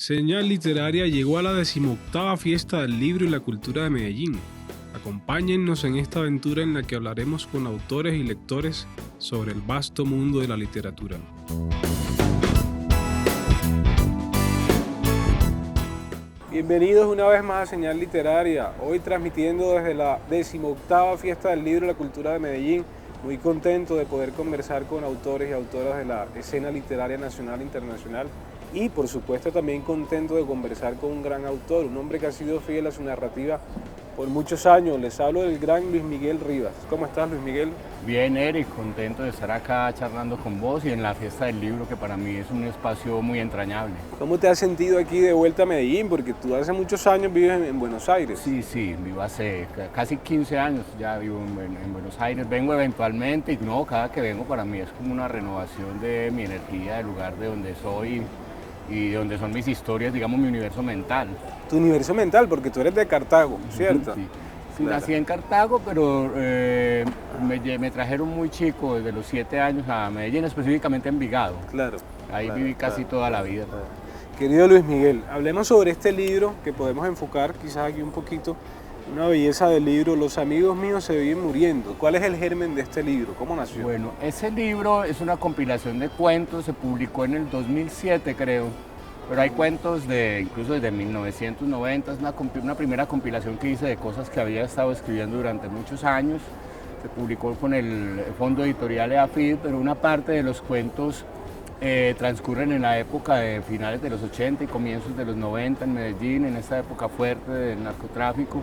Señal Literaria llegó a la 18ª Fiesta del Libro y la Cultura de Medellín. Acompáñennos en esta aventura en la que hablaremos con autores y lectores sobre el vasto mundo de la literatura. Bienvenidos una vez más a Señal Literaria, hoy transmitiendo desde la 18ª Fiesta del Libro y la Cultura de Medellín. Muy contento de poder conversar con autores y autoras de la escena literaria nacional e internacional. Y por supuesto también contento de conversar con un gran autor, un hombre que ha sido fiel a su narrativa por muchos años. Les hablo del gran Luis Miguel Rivas. ¿Cómo estás, Luis Miguel? Bien, Eric, contento de estar acá charlando con vos y en la Fiesta del Libro, que para mí es un espacio muy entrañable. ¿Cómo te has sentido aquí de vuelta a Medellín? Porque tú hace muchos años vives en Buenos Aires. Sí, vivo hace casi 15 años, ya vivo en Buenos Aires. Vengo eventualmente y no, cada que vengo para mí es como una renovación de mi energía, del lugar de donde soy y donde son mis historias, digamos, mi universo mental. Tu universo mental, porque tú eres de Cartago, ¿cierto? Sí. Claro. Nací en Cartago, pero me trajeron muy chico, desde los 7 años, a Medellín, específicamente en Envigado. Claro. Ahí viví casi toda la vida. Querido Luis Miguel, hablemos sobre este libro que podemos enfocar quizás aquí un poquito. Una belleza del libro, Los amigos míos se viven muriendo. ¿Cuál es el germen de este libro? ¿Cómo nació? Bueno, ese libro es una compilación de cuentos, se publicó en el 2007 creo, pero hay cuentos incluso desde 1990, es una primera compilación que hice de cosas que había estado escribiendo durante muchos años. Se publicó con el fondo editorial EAFID, pero una parte de los cuentos transcurren en la época de finales de los 80 y comienzos de los 90 en Medellín, en esta época fuerte del narcotráfico.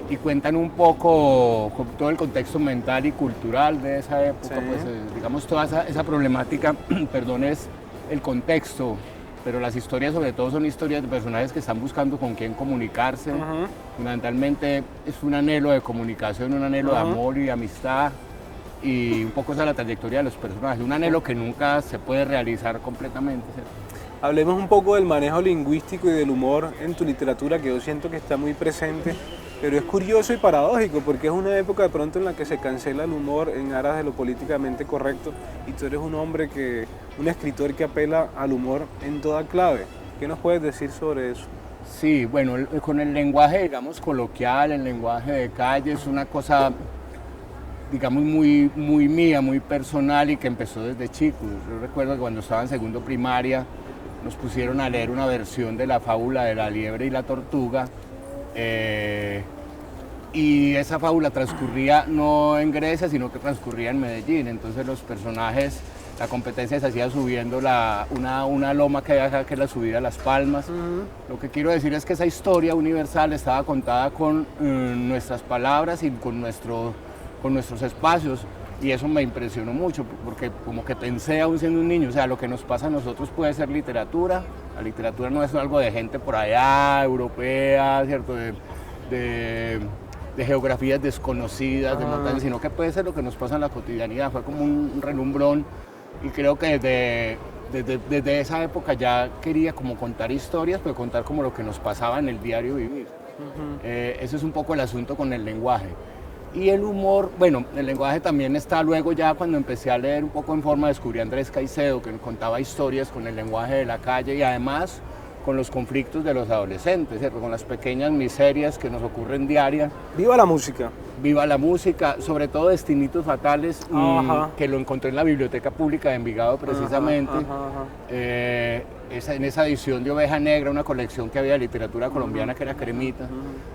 Y cuentan un poco con todo el contexto mental y cultural de esa época, sí. Pues digamos toda esa problemática, perdón, es el contexto, pero las historias sobre todo son historias de personajes que están buscando con quién comunicarse. Fundamentalmente es un anhelo de comunicación, un anhelo de amor y de amistad, y un poco esa es la trayectoria de los personajes, un anhelo que nunca se puede realizar completamente, ¿cierto? Hablemos un poco del manejo lingüístico y del humor en tu literatura, que yo siento que está muy presente, pero es curioso y paradójico, porque es una época de pronto en la que se cancela el humor en aras de lo políticamente correcto, y tú eres un escritor que apela al humor en toda clave. ¿Qué nos puedes decir sobre eso? Sí, bueno, con el lenguaje, digamos, coloquial, el lenguaje de calle, es una cosa, digamos, muy mía, muy personal y que empezó desde chico. Yo recuerdo que cuando estaba en segundo primaria nos pusieron a leer una versión de la fábula de la liebre y la tortuga, y esa fábula transcurría no en Grecia, sino que transcurría en Medellín. Entonces los personajes, la competencia se hacía subiendo una loma que había acá, que es la subida a Las Palmas. Lo que quiero decir es que esa historia universal estaba contada con nuestras palabras y con nuestros espacios, y eso me impresionó mucho, porque como que pensé aún siendo un niño, o sea, lo que nos pasa a nosotros puede ser literatura. La literatura no es algo de gente por allá, europea, ¿cierto? De geografías desconocidas, de montañas, sino que puede ser lo que nos pasa en la cotidianidad. Fue como un relumbrón, y creo que desde esa época ya quería como contar historias, pero contar como lo que nos pasaba en el diario vivir. Ese es un poco el asunto con el lenguaje. Y el humor, bueno, el lenguaje también está luego, ya cuando empecé a leer un poco en forma, descubrí a Andrés Caicedo, que contaba historias con el lenguaje de la calle y además con los conflictos de los adolescentes, ¿cierto? Con las pequeñas miserias que nos ocurren diarias. ¡Viva la música! Viva la música, sobre todo Destinitos Fatales, que lo encontré en la Biblioteca Pública de Envigado precisamente. En esa edición de Oveja Negra, una colección que había de literatura colombiana que era Cremita.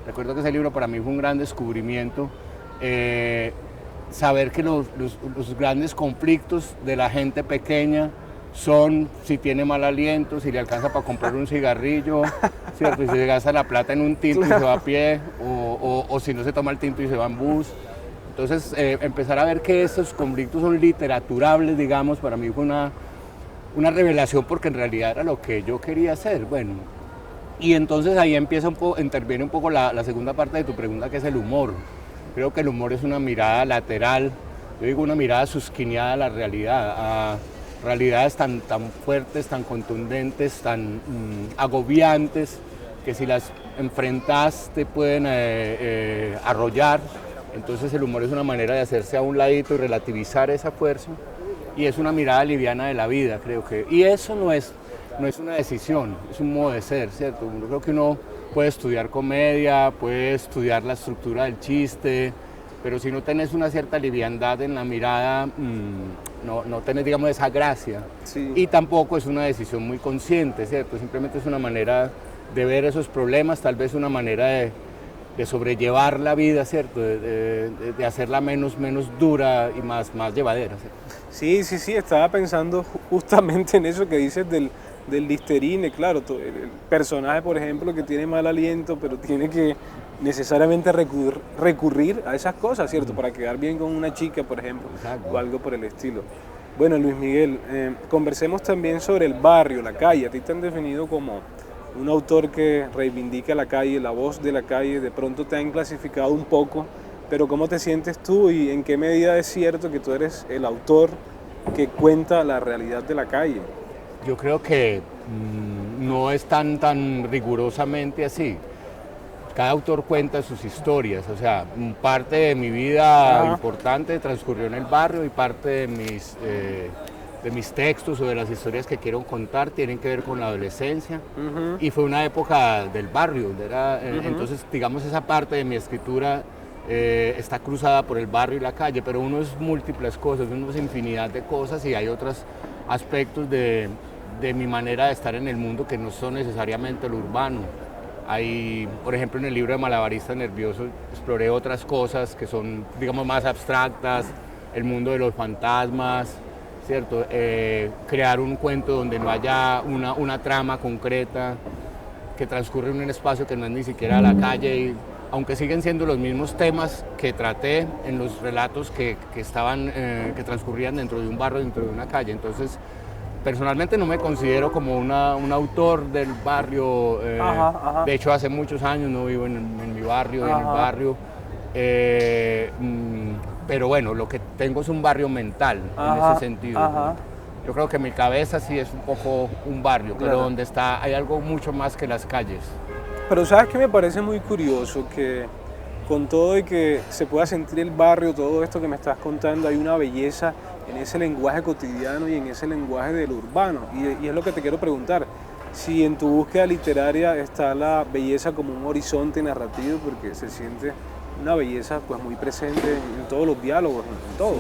Recuerdo que ese libro para mí fue un gran descubrimiento. Saber que los grandes conflictos de la gente pequeña son si tiene mal aliento, si le alcanza para comprar un cigarrillo, ¿cierto? Y si se gasta la plata en un tinto y se va a pie, o si no se toma el tinto y se va en bus. Entonces, empezar a ver que esos conflictos son literaturables, digamos, para mí fue una revelación, porque en realidad era lo que yo quería hacer. Bueno, y entonces ahí interviene un poco la segunda parte de tu pregunta, que es el humor. Creo que el humor es una mirada lateral, yo digo una mirada susquineada a la realidad, a realidades tan fuertes, tan contundentes, tan agobiantes, que si las enfrentas te pueden arrollar. Entonces el humor es una manera de hacerse a un ladito y relativizar esa fuerza, y es una mirada liviana de la vida, creo que. Y eso no es no es una decisión, es un modo de ser, ¿cierto? Yo creo que uno puede estudiar comedia, puede estudiar la estructura del chiste, pero si no tenés una cierta liviandad en la mirada, no tenés, digamos, esa gracia. Sí. Y tampoco es una decisión muy consciente, ¿cierto? Simplemente es una manera de ver esos problemas, tal vez una manera de sobrellevar la vida, ¿cierto? De hacerla menos dura y más llevadera, ¿cierto? Sí, estaba pensando justamente en eso que dices del Listerine, claro, el personaje, por ejemplo, que tiene mal aliento, pero tiene que necesariamente recurrir a esas cosas, ¿cierto? Para quedar bien con una chica, por ejemplo, Exacto. o algo por el estilo. Bueno, Luis Miguel, conversemos también sobre el barrio, la calle. A ti te han definido como un autor que reivindica la calle, la voz de la calle. De pronto te han clasificado un poco, pero ¿cómo te sientes tú y en qué medida es cierto que tú eres el autor que cuenta la realidad de la calle? Yo creo que no es tan rigurosamente así. Cada autor cuenta sus historias, o sea, parte de mi vida importante transcurrió en el barrio y parte de mis textos o de las historias que quiero contar tienen que ver con la adolescencia y fue una época del barrio, entonces digamos esa parte de mi escritura está cruzada por el barrio y la calle, pero uno es múltiples cosas, uno es infinidad de cosas y hay otros aspectos de mi manera de estar en el mundo que no son necesariamente lo urbano. Hay, por ejemplo, en el libro de Malabarista Nervioso exploré otras cosas que son, digamos, más abstractas, el mundo de los fantasmas, ¿cierto? Crear un cuento donde no haya una trama concreta que transcurre en un espacio que no es ni siquiera la calle, y, aunque siguen siendo los mismos temas que traté en los relatos que transcurrían dentro de un barrio, dentro de una calle. Entonces, personalmente no me considero como un autor del barrio, de hecho hace muchos años no vivo en mi barrio, en el barrio, pero bueno, lo que tengo es un barrio mental en ese sentido. Yo creo que mi cabeza sí es un poco un barrio, pero claro, donde hay algo mucho más que las calles. Pero ¿sabes qué me parece muy curioso? Que con todo y que se pueda sentir el barrio, todo esto que me estás contando, hay una belleza en ese lenguaje cotidiano y en ese lenguaje del urbano. Y es lo que te quiero preguntar, si en tu búsqueda literaria está la belleza como un horizonte narrativo, porque se siente una belleza pues muy presente en todos los diálogos, en todo.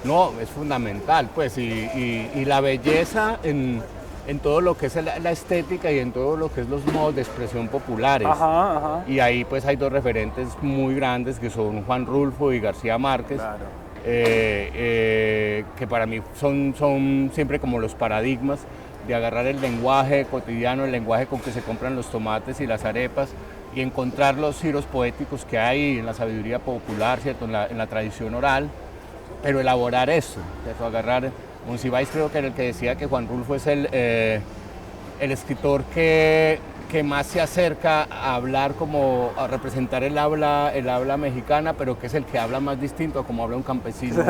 No, es fundamental, pues, y la belleza en todo lo que es la estética y en todo lo que es los modos de expresión populares. Y ahí pues hay dos referentes muy grandes que son Juan Rulfo y García Márquez. Claro. Que para mí son siempre como los paradigmas de agarrar el lenguaje cotidiano, el lenguaje con que se compran los tomates y las arepas y encontrar los giros poéticos que hay en la sabiduría popular, ¿cierto? En la tradición oral, pero elaborar eso, ¿cierto? Agarrar, Monsiváis creo que era el que decía que Juan Rulfo es el escritor que más se acerca a hablar como a representar el habla mexicana, pero que es el que habla más distinto a como habla un campesino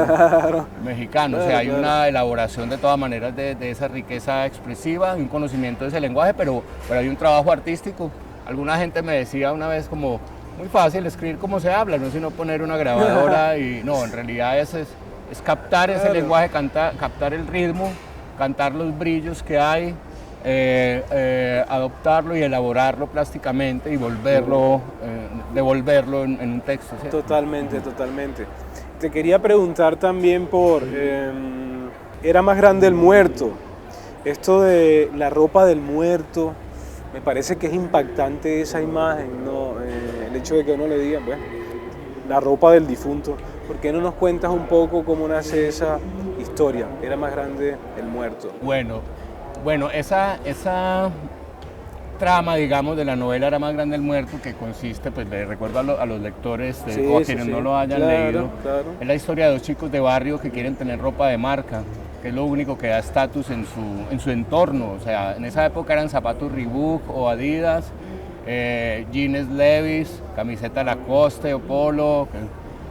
mexicano. O sea, hay una elaboración de todas maneras de esa riqueza expresiva, un conocimiento de ese lenguaje, pero hay un trabajo artístico. Alguna gente me decía una vez como, muy fácil escribir como se habla, no sino poner una grabadora y no, en realidad es captar ese lenguaje, captar el ritmo, cantar los brillos que hay, adoptarlo y elaborarlo plásticamente y devolverlo en un texto, ¿cierto? Totalmente. Te quería preguntar también por Era más grande el muerto. Esto de la ropa del muerto, me parece que es impactante esa imagen, ¿no? El hecho de que uno le diga, bueno, la ropa del difunto. ¿Por qué no nos cuentas un poco cómo nace esa historia? Era más grande el muerto. Bueno, esa trama, digamos, de la novela Era más grande el muerto, que consiste, pues le recuerdo a los lectores o a quienes no lo hayan leído, es la historia de dos chicos de barrio que quieren tener ropa de marca, que es lo único que da estatus en su entorno. O sea, en esa época eran zapatos Reebok o Adidas, jeans Levi's, camiseta Lacoste o Polo.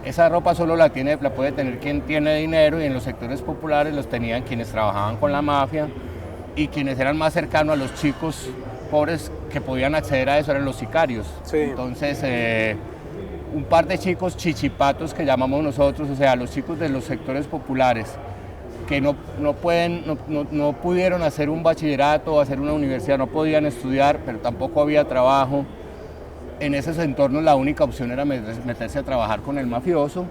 Esa ropa solo la puede tener quien tiene dinero, y en los sectores populares los tenían quienes trabajaban con la mafia, y quienes eran más cercanos a los chicos pobres que podían acceder a eso eran los sicarios. Sí. Entonces, un par de chicos chichipatos que llamamos nosotros, o sea, los chicos de los sectores populares, que no pudieron hacer un bachillerato o hacer una universidad, no podían estudiar, pero tampoco había trabajo. En esos entornos la única opción era meterse a trabajar con el mafioso,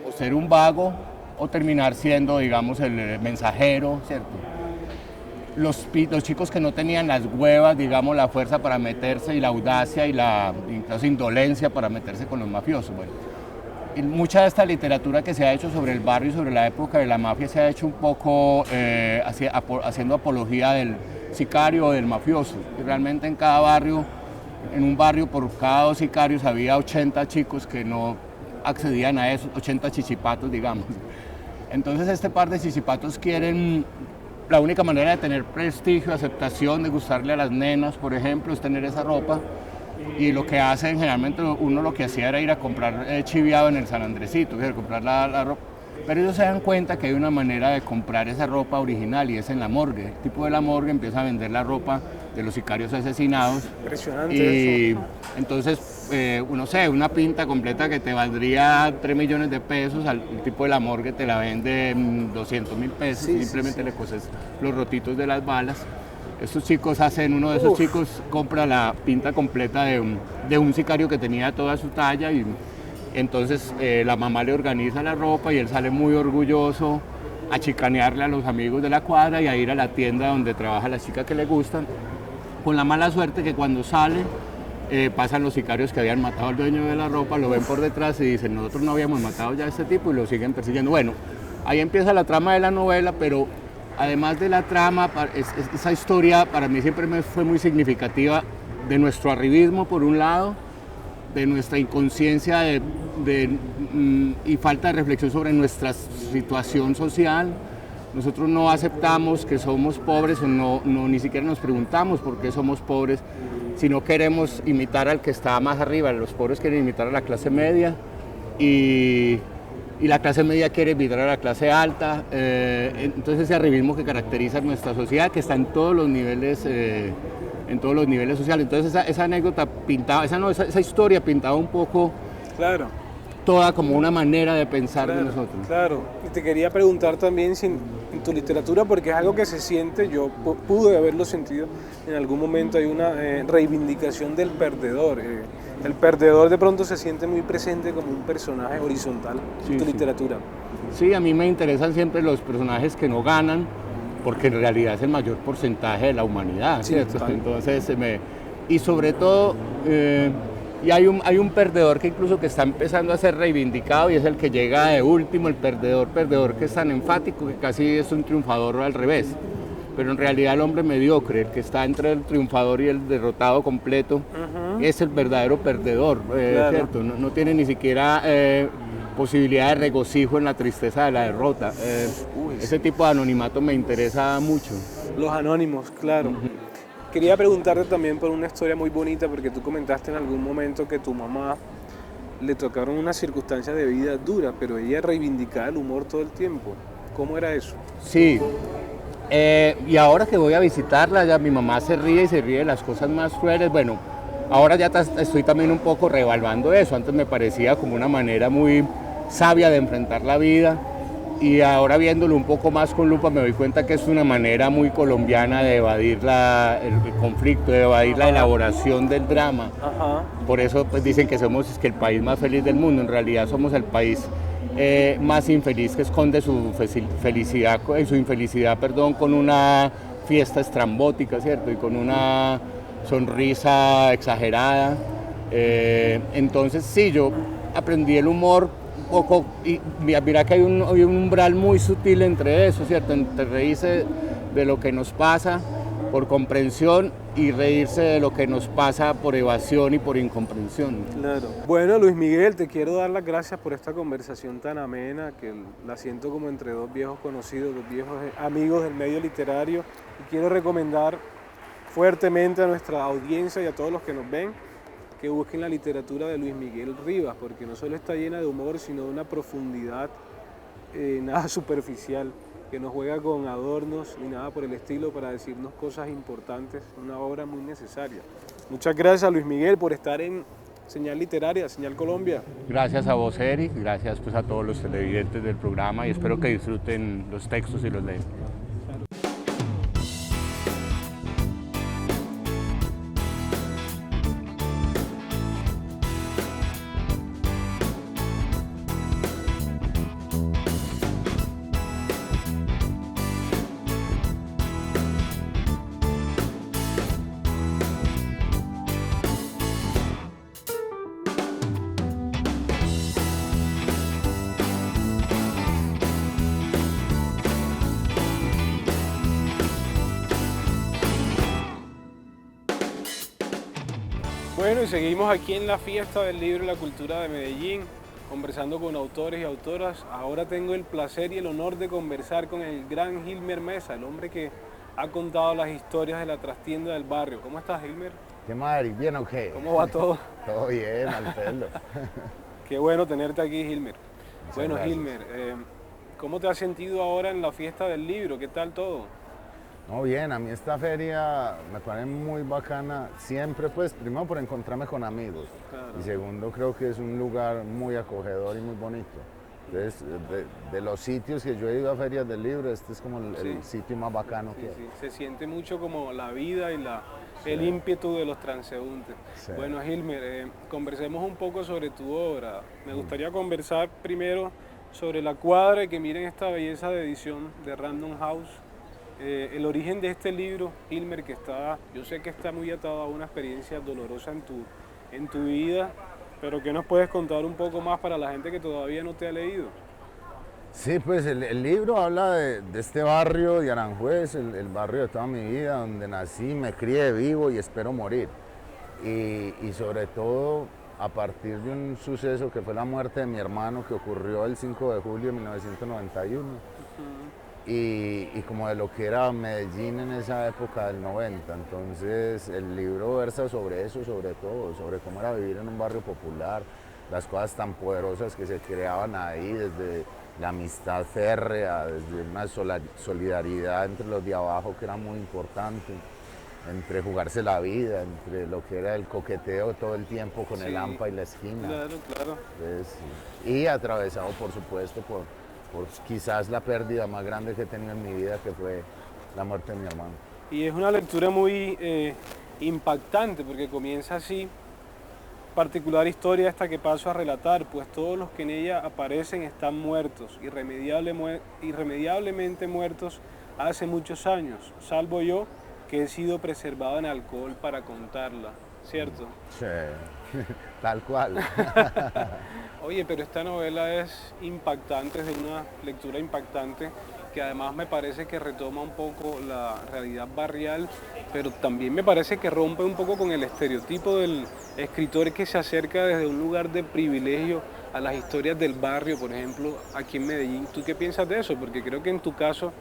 o ser un vago, o terminar siendo, digamos, el mensajero, ¿cierto? Los chicos que no tenían las huevas, digamos, la fuerza para meterse y la audacia y la incluso indolencia para meterse con los mafiosos. Bueno, y mucha de esta literatura que se ha hecho sobre el barrio y sobre la época de la mafia se ha hecho un poco haciendo apología del sicario o del mafioso. Y realmente en cada barrio, en un barrio por cada 2 sicarios había 80 chicos que no accedían a esos, 80 chichipatos, digamos. Entonces este par de chichipatos quieren, la única manera de tener prestigio, aceptación, de gustarle a las nenas, por ejemplo, es tener esa ropa. Y lo que hacen, generalmente uno lo que hacía era ir a comprar chiviado en el San Andresito, comprar la ropa. Pero ellos se dan cuenta que hay una manera de comprar esa ropa original y es en la morgue. El tipo de la morgue empieza a vender la ropa de los sicarios asesinados. Impresionante y eso. Entonces, no sé, una pinta completa que te valdría 3 millones de pesos, el tipo de la morgue te la vende 200.000 pesos, Sí, simplemente sí. le coses los rotitos de las balas. Estos chicos uno de esos chicos compra la pinta completa de un sicario que tenía toda su talla y entonces la mamá le organiza la ropa y él sale muy orgulloso a chicanearle a los amigos de la cuadra y a ir a la tienda donde trabaja la chica que le gustan, con la mala suerte que cuando sale pasan los sicarios que habían matado al dueño de la ropa, lo ven por detrás y dicen nosotros no habíamos matado ya a este tipo y lo siguen persiguiendo. Bueno, ahí empieza la trama de la novela, pero además de la trama, esa historia para mí siempre me fue muy significativa de nuestro arribismo por un lado, de nuestra inconsciencia y falta de reflexión sobre nuestra situación social. Nosotros no aceptamos que somos pobres o ni siquiera nos preguntamos por qué somos pobres, sino queremos imitar al que está más arriba. Los pobres quieren imitar a la clase media y la clase media quiere imitar a la clase alta. Entonces ese arribismo que caracteriza nuestra sociedad, que está en todos los niveles sociales. Entonces esa anécdota pintaba, esa historia pintaba un poco Claro, toda como una manera de pensar de nosotros. claro. Y te quería preguntar también si en tu literatura, porque es algo que se siente, yo pude haberlo sentido en algún momento, hay una reivindicación del perdedor. El perdedor de pronto se siente muy presente como un personaje horizontal en tu literatura. Sí, a mí me interesan siempre los personajes que no ganan, porque en realidad es el mayor porcentaje de la humanidad, ¿cierto? Entonces, y sobre todo, y hay un perdedor que incluso que está empezando a ser reivindicado y es el que llega de último, el perdedor que es tan enfático que casi es un triunfador al revés. Pero en realidad el hombre mediocre, el que está entre el triunfador y el derrotado completo, es el verdadero perdedor, ¿cierto? No tiene ni siquiera posibilidad de regocijo en la tristeza de la derrota. Ese tipo de anonimato me interesa mucho. Los anónimos, claro. Quería preguntarte también por una historia muy bonita, porque tú comentaste en algún momento que tu mamá le tocaron unas circunstancias de vida duras, pero ella reivindicaba el humor todo el tiempo. ¿Cómo era eso? Sí. Y ahora que voy a visitarla, ya mi mamá se ríe y se ríe de las cosas más crueles. Bueno, ahora ya estoy también un poco reevaluando eso. Antes me parecía como una manera muy sabia de enfrentar la vida y ahora viéndolo un poco más con lupa me doy cuenta que es una manera muy colombiana de evadir el conflicto, de evadir la elaboración del drama. Por eso pues, dicen que somos el país más feliz del mundo. En realidad somos el país más infeliz, que esconde su infelicidad, con una fiesta estrambótica, ¿cierto? Y con una sonrisa exagerada. Entonces sí, yo aprendí el humor un poco y mira que hay un umbral muy sutil entre eso, ¿cierto? Entre reírse de lo que nos pasa por comprensión y reírse de lo que nos pasa por evasión y por incomprensión. Claro. Bueno, Luis Miguel, te quiero dar las gracias por esta conversación tan amena, que la siento como entre dos viejos conocidos, dos viejos amigos del medio literario. Y quiero recomendar fuertemente a nuestra audiencia y a todos los que nos ven que busquen la literatura de Luis Miguel Rivas, porque no solo está llena de humor, sino de una profundidad nada superficial, que no juega con adornos ni nada por el estilo para decirnos cosas importantes, una obra muy necesaria. Muchas gracias, Luis Miguel, por estar en Señal Literaria, Señal Colombia. Gracias a vos, Eric, gracias pues a todos los televidentes del programa y espero que disfruten los textos y los lean. Bueno, y seguimos aquí en la fiesta del libro y la cultura de Medellín, conversando con autores y autoras. Ahora tengo el placer y el honor de conversar con el gran Gilmer Mesa, el hombre que ha contado las historias de la trastienda del barrio. ¿Cómo estás, Gilmer? ¿Qué más, Eric? ¿Bien o qué? ¿Cómo va todo? Todo bien, al pelo. Qué bueno tenerte aquí, Gilmer. Muchas Bueno, gracias. Gilmer, ¿cómo te has sentido ahora en la fiesta del libro? ¿Qué tal todo? No, bien, a mí esta feria me parece muy bacana, siempre pues, primero por encontrarme con amigos, Claro. y segundo creo que es un lugar muy acogedor y muy bonito. Entonces, de los sitios que yo he ido a ferias del libro, este es como el Sí. sitio más bacano Sí, que hay. sí, se siente mucho como la vida y el ímpetu de los transeúntes. Sí. Bueno, Gilmer, conversemos un poco sobre tu obra. Me gustaría conversar primero sobre La Cuadra y que miren esta belleza de edición de Random House. El origen de este libro, Gilmer, que yo sé que está muy atado a una experiencia dolorosa en tu vida, pero ¿qué nos puedes contar un poco más para la gente que todavía no te ha leído? Sí, pues el libro habla de este barrio de Aranjuez, el barrio de toda mi vida, donde nací, me crié, vivo y espero morir. Y sobre todo a partir de un suceso que fue la muerte de mi hermano que ocurrió el 5 de julio de 1991 y como de lo que era Medellín en esa época del 90. Entonces el libro versa sobre eso, sobre todo, sobre cómo era vivir en un barrio popular, las cosas tan poderosas que se creaban ahí, desde la amistad férrea, desde una solidaridad entre los de abajo que era muy importante, entre jugarse la vida, entre lo que era el coqueteo todo el tiempo con Sí, el AMPA y la esquina. Claro, claro. Entonces, y atravesado por supuesto por quizás la pérdida más grande que he tenido en mi vida, que fue la muerte de mi hermano. Y es una lectura muy impactante porque comienza así, particular historia esta que paso a relatar, pues todos los que en ella aparecen están muertos, irremediablemente muertos hace muchos años, salvo yo que he sido preservado en alcohol para contarla, ¿cierto? Sí, tal cual. Oye, pero esta novela es impactante, es de una lectura impactante, que además me parece que retoma un poco la realidad barrial, pero también me parece que rompe un poco con el estereotipo del escritor que se acerca desde un lugar de privilegio a las historias del barrio, por ejemplo, aquí en Medellín. ¿Tú qué piensas de eso? Porque creo que en tu caso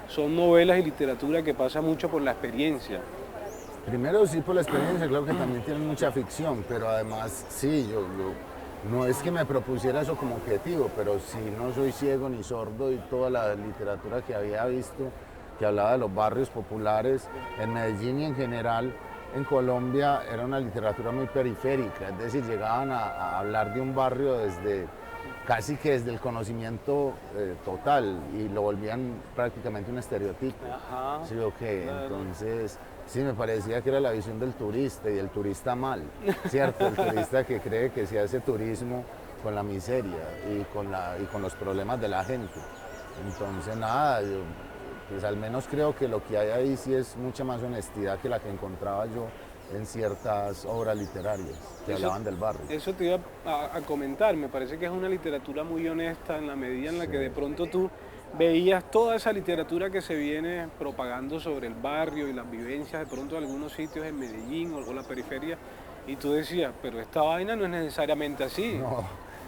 son novelas y literatura que pasa mucho por la experiencia. Primero sí por la experiencia, creo que también tiene mucha ficción, pero además sí, yo no es que me propusiera eso como objetivo, pero sí no soy ciego ni sordo, y toda la literatura que había visto, que hablaba de los barrios populares en Medellín y en general en Colombia, era una literatura muy periférica, es decir, llegaban a hablar de un barrio casi que desde el conocimiento total, y lo volvían prácticamente un estereotipo. Ajá. Sí, ok, Claro. Entonces sí, me parecía que era la visión del turista, y del turista mal, ¿cierto? El turista que cree que se hace turismo con la miseria y con los problemas de la gente. Entonces nada, pues al menos creo que lo que hay ahí sí es mucha más honestidad que la que encontraba yo en ciertas obras literarias que hablaban del barrio. Eso te iba a comentar, me parece que es una literatura muy honesta en la medida en la que de pronto tú veías toda esa literatura que se viene propagando sobre el barrio y las vivencias de pronto de algunos sitios en Medellín o la periferia, y tú decías, pero esta vaina no es necesariamente así.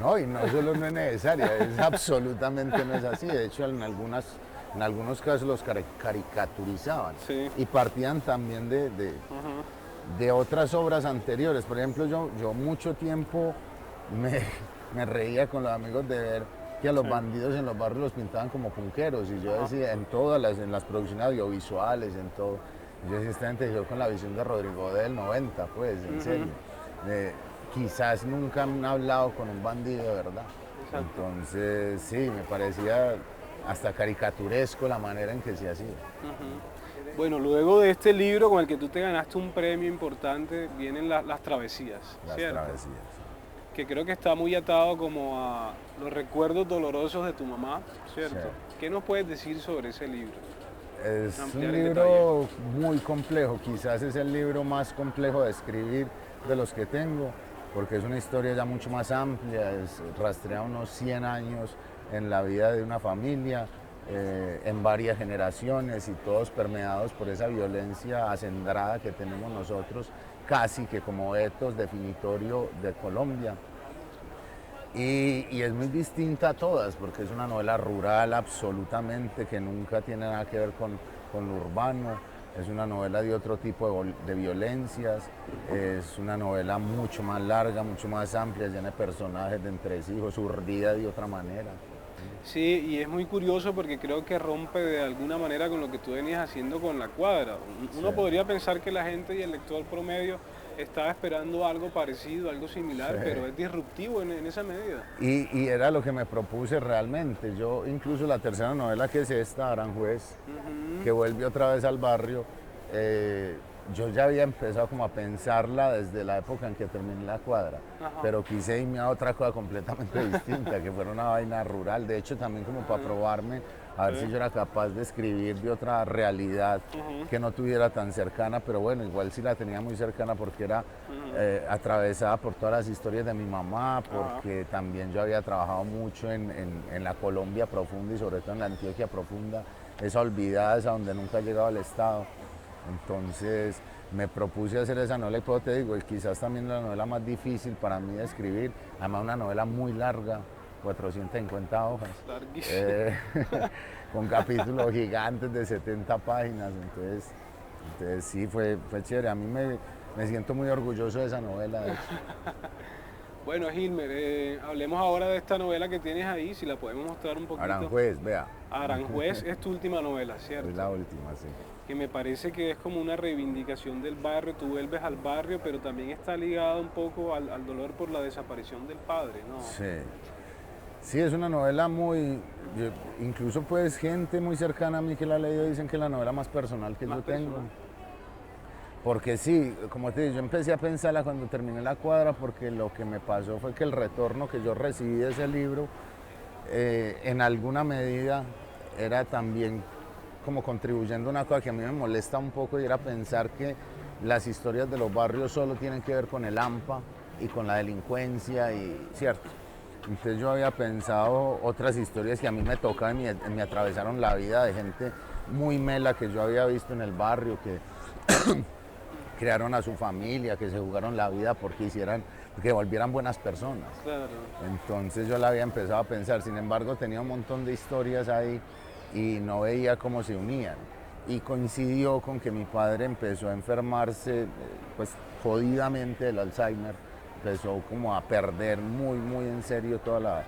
No, y no solo no es necesaria, es absolutamente no es así. De hecho, en algunos casos los caricaturizaban. Sí. Y partían también Ajá. de otras obras anteriores. Por ejemplo, yo mucho tiempo me reía con los amigos de ver que a los bandidos en los barrios los pintaban como punqueros, y yo decía, en las producciones audiovisuales, en todo, yo decía, esta gente llegó con la visión de Rodrigo del 90, pues, en serio. quizás nunca han hablado con un bandido de verdad. Exacto. Entonces, sí, me parecía hasta caricaturesco la manera en que se hacía. Bueno, luego de este libro con el que tú te ganaste un premio importante, vienen las travesías, Las ¿cierto? travesías. Que creo que está muy atado como a los recuerdos dolorosos de tu mamá, ¿cierto? Sí. ¿Qué nos puedes decir sobre ese libro? Es Ampliar un el libro muy complejo, quizás es el libro más complejo de escribir de los que tengo, porque es una historia ya mucho más amplia, rastrea unos 100 años en la vida de una familia, en varias generaciones y todos permeados por esa violencia acendrada que tenemos nosotros, casi que como etos definitorio de Colombia. Y es muy distinta a todas, porque es una novela rural absolutamente, que nunca tiene nada que ver con lo urbano, es una novela de otro tipo de violencias, es una novela mucho más larga, mucho más amplia, llena de personajes, de entresijos, urdida de otra manera. Sí, y es muy curioso porque creo que rompe de alguna manera con lo que tú venías haciendo con La Cuadra. Uno Sí. podría pensar que la gente y el lector promedio estaba esperando algo parecido, algo similar, Sí. pero es disruptivo en esa medida. Y era lo que me propuse realmente. Yo incluso la tercera novela, que es esta, Aranjuez, que vuelve otra vez al barrio, yo ya había empezado como a pensarla desde la época en que terminé La Cuadra, Ajá. pero quise irme a otra cosa completamente distinta, que fuera una vaina rural, de hecho también como para probarme a ver si yo era capaz de escribir de otra realidad que no tuviera tan cercana, pero bueno, igual sí la tenía muy cercana porque era atravesada por todas las historias de mi mamá, porque también yo había trabajado mucho en la Colombia profunda y sobre todo en la Antioquia profunda, esa olvidada, esa donde nunca ha llegado el Estado. Entonces me propuse hacer esa novela y pues te digo, quizás también la novela más difícil para mí de escribir, además una novela muy larga, 450 hojas, Larguísimo. con capítulos gigantes de 70 páginas, entonces sí, fue chévere, a mí me siento muy orgulloso de esa novela, de hecho. Bueno, Gilmer, hablemos ahora de esta novela que tienes ahí, si la podemos mostrar un poquito. Aranjuez, vea. Aranjuez es tu última novela, ¿cierto? Es la última, sí. Que me parece que es como una reivindicación del barrio, tú vuelves al barrio, pero también está ligado un poco al dolor por la desaparición del padre, ¿no? Sí. Sí, es una novela incluso pues gente muy cercana a mí que la ha leído dicen que es la novela más personal que yo tengo. Porque sí, como te digo, yo empecé a pensarla cuando terminé La Cuadra porque lo que me pasó fue que el retorno que yo recibí de ese libro en alguna medida era también como contribuyendo a una cosa que a mí me molesta un poco y era pensar que las historias de los barrios solo tienen que ver con el AMPA y con la delincuencia, y cierto. Entonces yo había pensado otras historias que a mí me tocaban y me atravesaron la vida, de gente muy mela que yo había visto en el barrio, que crearon a su familia, que se jugaron la vida porque que volvieran buenas personas. Claro. Entonces yo la había empezado a pensar, sin embargo tenía un montón de historias ahí y no veía cómo se unían. Y coincidió con que mi padre empezó a enfermarse, pues jodidamente del Alzheimer, empezó como a perder muy en serio toda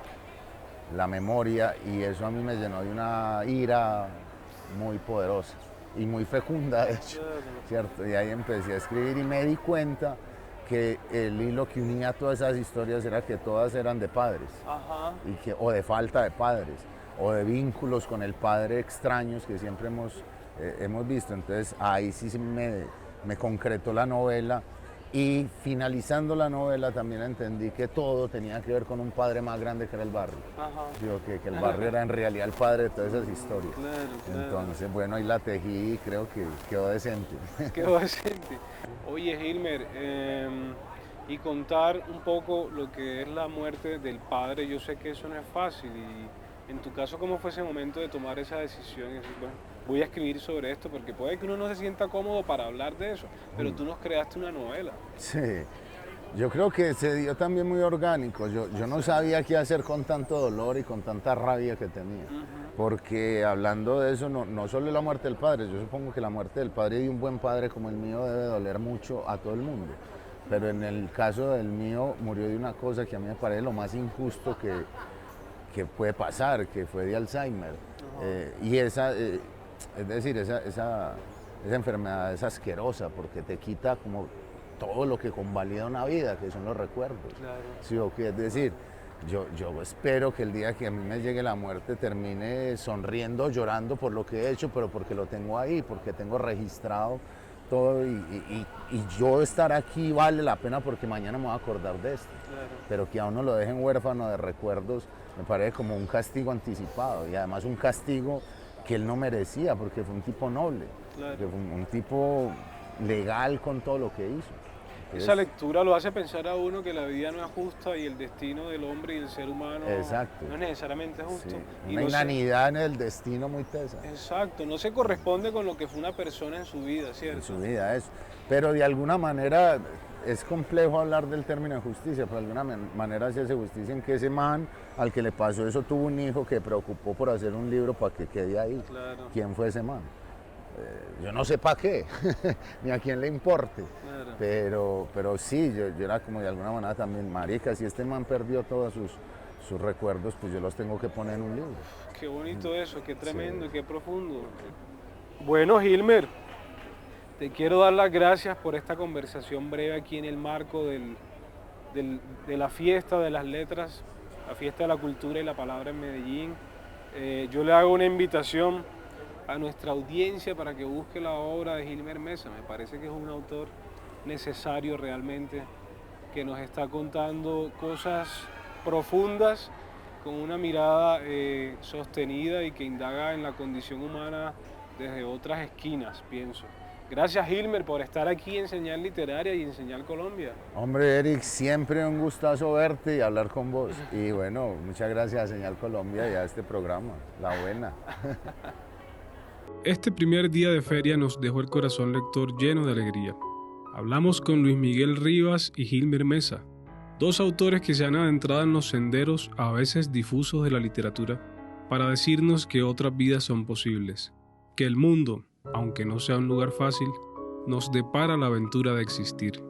la memoria, y eso a mí me llenó de una ira muy poderosa y muy fecunda, de hecho, ¿cierto? Y ahí empecé a escribir y me di cuenta que el hilo que unía todas esas historias era que todas eran de padres, o de falta de padres, o de vínculos con el padre extraños que siempre hemos visto. Entonces ahí sí me concretó la novela, y finalizando la novela también entendí que todo tenía que ver con un padre más grande que era el barrio. Digo, que el barrio era en realidad el padre de todas esas historias. Claro. Entonces, bueno, ahí la tejí y creo que quedó decente. Quedó decente. Oye, Gilmer, y contar un poco lo que es la muerte del padre, yo sé que eso no es fácil, y en tu caso, ¿cómo fue ese momento de tomar esa decisión y decir, bueno, voy a escribir sobre esto? Porque puede que uno no se sienta cómodo para hablar de eso, pero tú nos creaste una novela. Sí, yo creo que se dio también muy orgánico. Yo no sabía qué hacer con tanto dolor y con tanta rabia que tenía. Porque hablando de eso, no solo la muerte del padre, yo supongo que la muerte del padre de un buen padre como el mío debe doler mucho a todo el mundo. Pero en el caso del mío murió de una cosa que a mí me parece lo más injusto que puede pasar, que fue de Alzheimer. Y esa enfermedad es asquerosa porque te quita como todo lo que convalida una vida, que son los recuerdos. Claro. Sí, o que es decir, yo espero que el día que a mí me llegue la muerte termine sonriendo, llorando por lo que he hecho, pero porque lo tengo ahí, porque tengo registrado todo y yo estar aquí vale la pena porque mañana me voy a acordar de esto. Claro. Pero que a uno lo dejen huérfano de recuerdos me parece como un castigo anticipado y además un castigo que él no merecía porque fue un tipo noble, Claro. que fue un tipo legal con todo lo que hizo. Esa lectura lo hace pensar a uno que la vida no es justa y el destino del hombre y el ser humano Exacto. no es necesariamente justo. Sí, Y una no se- inanidad en el destino muy tesa. Exacto, no se corresponde con lo que fue una persona en su vida, ¿cierto? En su vida eso. Pero de alguna manera es complejo hablar del término de justicia, pero de alguna manera se hace justicia en que ese man al que le pasó eso tuvo un hijo que preocupó por hacer un libro para que quede ahí. Claro. ¿Quién fue ese man? Yo no sé para qué, ni a quién le importe. Claro. Pero sí, yo era como de alguna manera también, marica, si este man perdió todos sus recuerdos, pues yo los tengo que poner en un libro. Qué bonito eso, qué tremendo, Sí. qué profundo. Bueno, Gilmer, te quiero dar las gracias por esta conversación breve aquí en el marco de la fiesta de las letras, la fiesta de la cultura y la palabra en Medellín. Yo le hago una invitación a nuestra audiencia para que busque la obra de Gilmer Mesa. Me parece que es un autor necesario realmente, que nos está contando cosas profundas con una mirada sostenida y que indaga en la condición humana desde otras esquinas, pienso. Gracias, Gilmer, por estar aquí en Señal Literaria y en Señal Colombia. Hombre, Eric, siempre un gustazo verte y hablar con vos. Y bueno, muchas gracias a Señal Colombia y a este programa, La Buena. Este primer día de feria nos dejó el corazón lector lleno de alegría. Hablamos con Luis Miguel Rivas y Gilmer Mesa, dos autores que se han adentrado en los senderos a veces difusos de la literatura para decirnos que otras vidas son posibles, que el mundo, aunque no sea un lugar fácil, nos depara la aventura de existir.